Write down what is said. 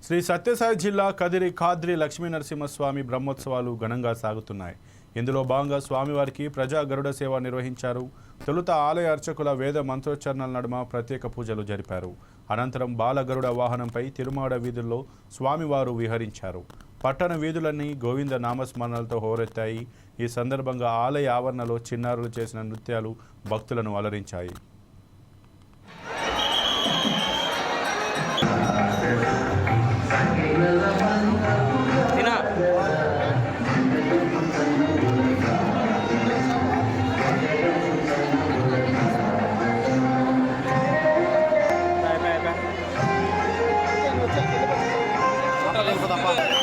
శ్రీ సత్యసాయి జిల్లా కదిరి ఖాద్రి లక్ష్మీ నరసింహస్వామి బ్రహ్మోత్సవాలు ఘనంగా సాగుతున్నాయి. ఇందులో భాగంగా స్వామివారికి ప్రజా గరుడ సేవ నిర్వహించారు. తొలుత ఆలయ అర్చకుల వేద మంత్రోచ్చరణల నడుమ ప్రత్యేక పూజలు జరిపారు. అనంతరం బాలగరుడ వాహనంపై తిరుమాడ వీధుల్లో స్వామివారు విహరించారు. పట్టణ వీధులన్నీ గోవింద నామస్మరణలతో హోరెత్తాయి. ఈ సందర్భంగా ఆలయ ఆవరణలో చిన్నారులు చేసిన నృత్యాలు భక్తులను అలరించాయి. Apa?